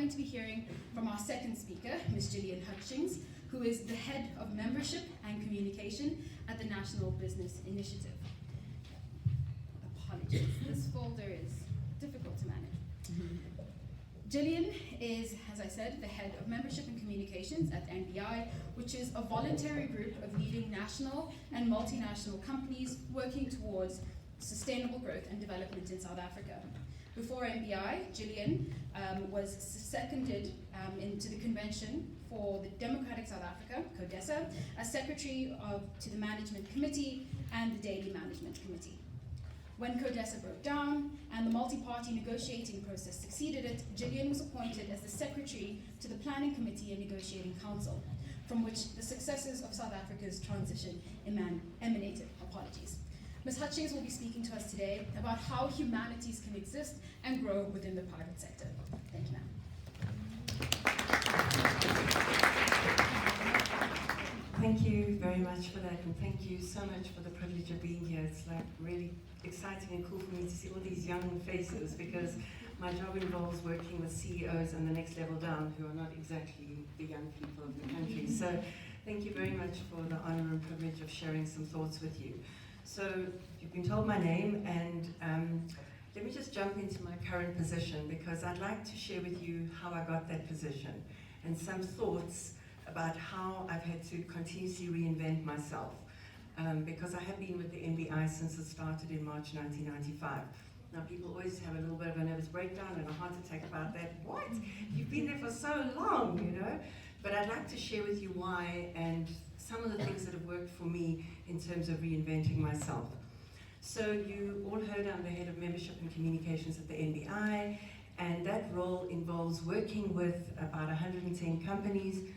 going to be hearing from our second speaker, Ms. Gillian Hutchings, who is the head of membership and communication at the National Business Initiative. Apologies, this folder is difficult to manage. Gillian is, as I said, the head of membership and communications at NBI, which is a voluntary group of leading national and multinational companies working towards sustainable growth and development in South Africa. Before NBI, Gillian was seconded into the Convention for the Democratic South Africa, CODESA, as secretary to the Management Committee and the Daily Management Committee. When CODESA broke down and the multi-party negotiating process succeeded it, Gillian was appointed as the secretary to the Planning Committee and Negotiating Council, from which the successes of South Africa's transition emanated. Apologies. Ms. Hutchings will be speaking to us today about how humanities can exist and grow within the private sector. Thank you, ma'am. Thank you very much for that, and thank you so much for the privilege of being here. It's like really exciting and cool for me to see all these young faces, because my job involves working with CEOs and the next level down, who are not exactly the young people of the country. So thank you very much for the honor and privilege of sharing some thoughts with you. So you've been told my name, and let me just jump into my current position, because I'd like to share with you how I got that position and some thoughts about how I've had to continuously reinvent myself, because I have been with the NBI since it started in March 1995. Now people always have a little bit of a nervous breakdown and a heart attack about that. What? You've been there for so long, you know? But I'd like to share with you why and some of the things that have worked for me in terms of reinventing myself. So you all heard I'm the head of membership and communications at the NBI, and that role involves working with about 110 companies,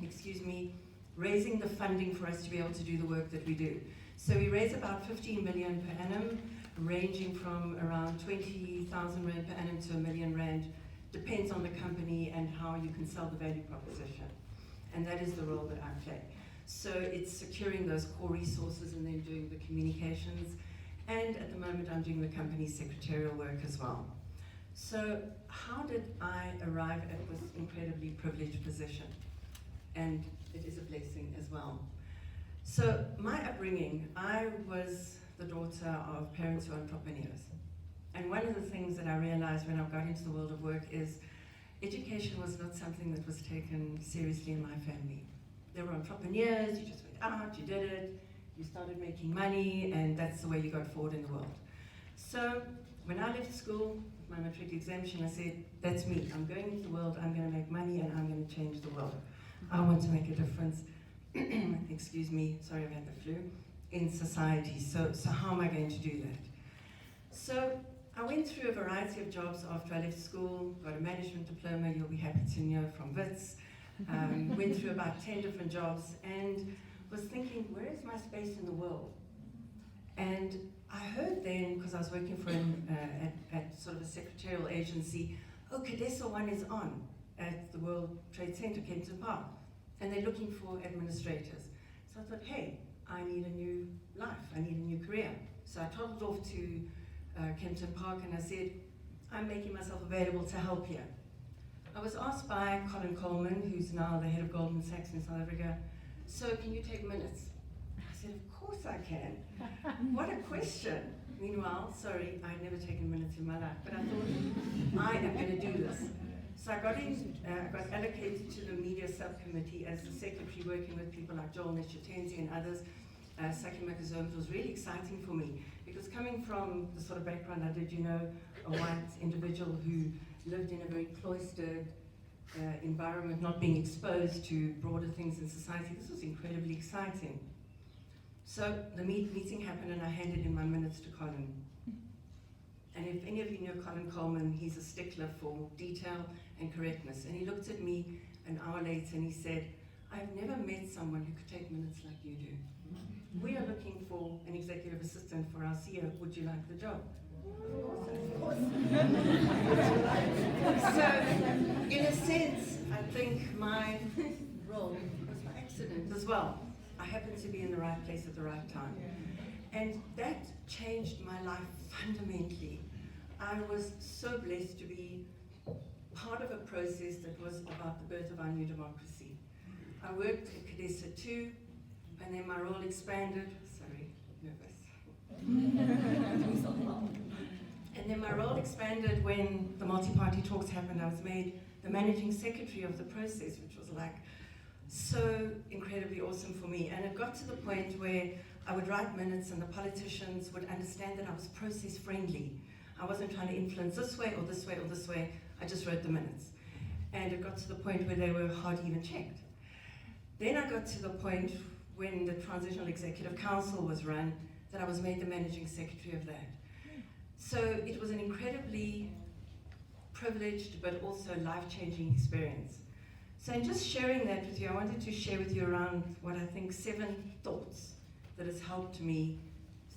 excuse me, raising the funding for us to be able to do the work that we do. So we raise about 15 million per annum, ranging from around 20,000 Rand per annum to R1 million, depends on the company and how you can sell the value proposition. And that is the role that I play. So it's securing those core resources and then doing the communications. And at the moment I'm doing the company's secretarial work as well. So how did I arrive at this incredibly privileged position? And it is a blessing as well. So my upbringing, I was the daughter of parents who are entrepreneurs. And one of the things that I realized when I got into the world of work is education was not something that was taken seriously in my family. There were entrepreneurs, you just went out, you did it, you started making money, and that's the way you got forward in the world. So when I left school, with my matric exemption, I said, that's me. I'm going into the world, I'm going to make money, and I'm going to change the world. I want to make a difference, excuse me, sorry I've had the flu, in society. So how am I going to do that? So I went through a variety of jobs after I left school, got a management diploma, you'll be happy to know, from WITS. Went through about 10 different jobs and was thinking, where is my space in the world? And I heard then, because I was working for at sort of a secretarial agency, oh, CODESA 1 is on at the World Trade Center, Kempton Park, and they're looking for administrators. So I thought, hey, I need a new life, I need a new career. So I toddled off to Kempton Park and I said, I'm making myself available to help here. I was asked by Colin Coleman, who's now the head of Goldman Sachs in South Africa, so can you take minutes? I said, of course I can. What a question. Meanwhile, sorry, I'd never taken minutes in my life, but I thought, I am going to do this. So I got allocated to the media subcommittee as the secretary, working with people like Joel Nishatenzi and others. Saki Makazome. It was really exciting for me, because coming from the sort of background I did, you know, a white individual who lived in a very cloistered environment, not being exposed to broader things in society, this was incredibly exciting. So the meeting happened and I handed in my minutes to Colin. And if any of you know Colin Coleman, he's a stickler for detail and correctness. And he looked at me an hour later and he said, I've never met someone who could take minutes like you do. We are looking for an executive assistant for our CEO. Would you like the job? Of course. So, in a sense, I think my role was by accident as well. I happened to be in the right place at the right time. And that changed my life fundamentally. I was so blessed to be part of a process that was about the birth of our new democracy. I worked at Kadesa 2, and then my role expanded. Sorry, nervous. And then my role expanded when the multi-party talks happened. I was made the managing secretary of the process, which was like so incredibly awesome for me. And it got to the point where I would write minutes and the politicians would understand that I was process friendly. I wasn't trying to influence this way or this way or this way. I just wrote the minutes. And it got to the point where they were hardly even checked. Then I got to the point when the Transitional Executive Council was run that I was made the managing secretary of that. So it was an incredibly privileged but also life-changing experience. So in just sharing that with you, I wanted to share with you around what I think 7 thoughts that has helped me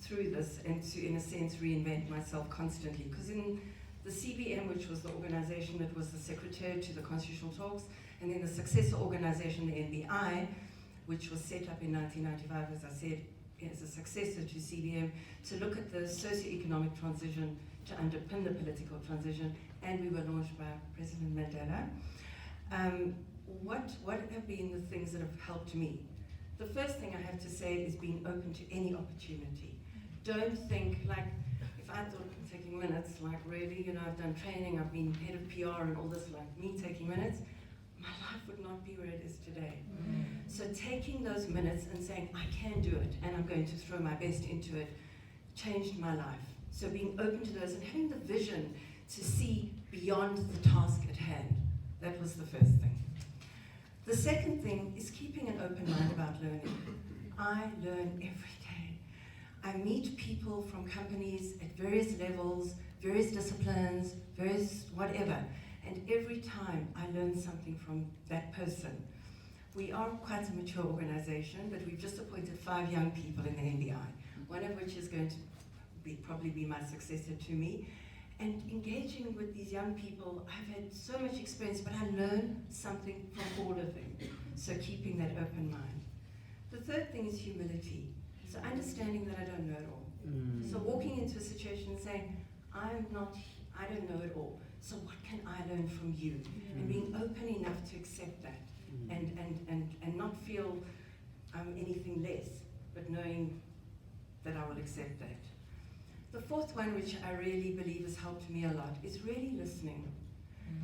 through this and to, in a sense, reinvent myself constantly. Because in the CBM, which was the organization that was the secretary to the Constitutional Talks, and then the successor organization, the NBI, which was set up in 1995, as I said, as a successor to CBM, to look at the socio-economic transition to underpin the political transition, and we were launched by President Mandela. What have been the things that have helped me? The first thing I have to say is being open to any opportunity. Don't think, like, if I thought I'm taking minutes, like really, you know, I've done training, I've been head of PR and all this, like me taking minutes, my life would not be where it is today. So taking those minutes and saying, I can do it, and I'm going to throw my best into it, changed my life. So being open to those and having the vision to see beyond the task at hand. That was the first thing. The second thing is keeping an open mind about learning. I learn every day. I meet people from companies at various levels, various disciplines, various whatever, and every time I learn something from that person. We are quite a mature organization, but we've just appointed 5 young people in the NBI, one of which is going to probably be my successor to me. And engaging with these young people, I've had so much experience, but I learn something from all of them. So keeping that open mind. The third thing is humility. So understanding that I don't know it all. So walking into a situation and saying, I don't know it all. So what can I learn from you? And being open enough to accept that and not feel anything less, but knowing that I will accept that. The fourth one, which I really believe has helped me a lot, is really listening.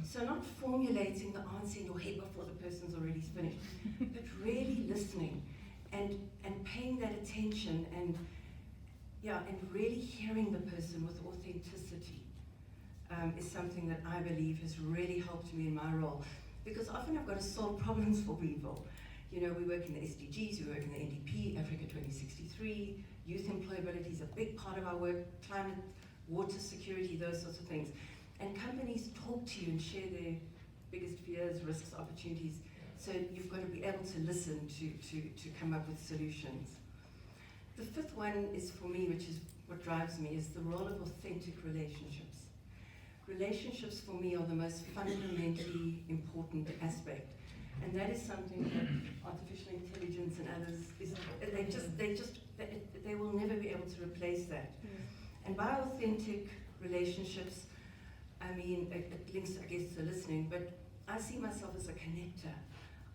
So not formulating the answer in your head before the person's already finished, but really listening and paying that attention and really hearing the person with authenticity is something that I believe has really helped me in my role. Because often I've got to solve problems for people. You know, we work in the SDGs, we work in the NDP, Africa 2063, youth employability is a big part of our work, climate, water security, those sorts of things. And companies talk to you and share their biggest fears, risks, opportunities. So you've got to be able to listen to come up with solutions. The fifth one is for me, which is what drives me, is the role of authentic relationships. Relationships for me are the most fundamentally important aspect. And that is something that artificial intelligence and others, they will never be able to replace that. And by authentic relationships, I mean, it links, I guess, to listening, but I see myself as a connector.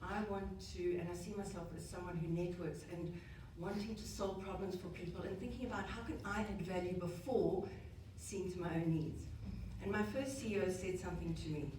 I want to, and I see myself as someone who networks and wanting to solve problems for people and thinking about how can I add value before seeing to my own needs. And my first CEO said something to me.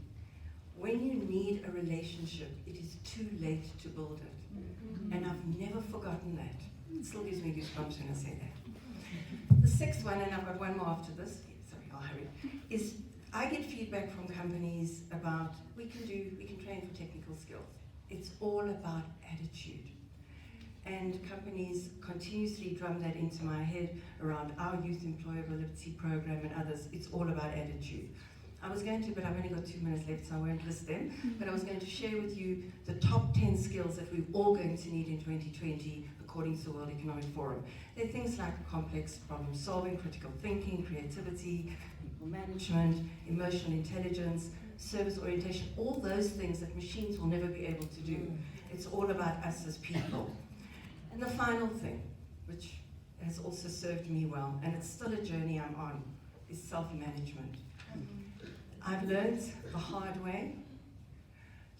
When you need a relationship, it is too late to build it. And I've never forgotten that. It still gives me goosebumps when I say that. The sixth one, and I've got one more after this, sorry, I'll hurry, is I get feedback from companies about we can train for technical skills. It's all about attitude. And companies continuously drum that into my head around our youth employability program and others. It's all about attitude. I was going to, but I've only got 2 minutes left, so I won't list them. But I was going to share with you the top 10 skills that we're all going to need in 2020, according to the World Economic Forum. They're things like complex problem solving, critical thinking, creativity, people management, emotional intelligence, service orientation, all those things that machines will never be able to do. It's all about us as people. And the final thing, which has also served me well, and it's still a journey I'm on, is self-management. I've learned the hard way,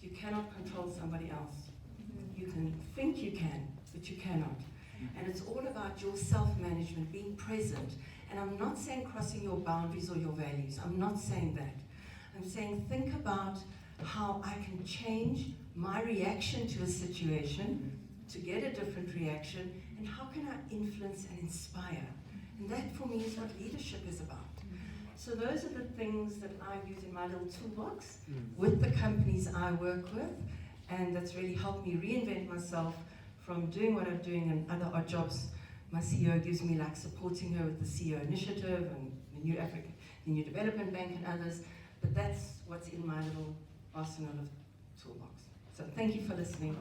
you cannot control somebody else. You can think you can, but you cannot. And it's all about your self-management, being present. And I'm not saying crossing your boundaries or your values. I'm not saying that. I'm saying think about how I can change my reaction to a situation to get a different reaction, and how can I influence and inspire? And that for me is what leadership is about. So those are the things that I use in my little toolbox with the companies I work with, and that's really helped me reinvent myself from doing what I'm doing in other odd jobs. My CEO gives me, like supporting her with the CEO initiative and the New Development Bank and others, but that's what's in my little arsenal of toolbox. So thank you for listening.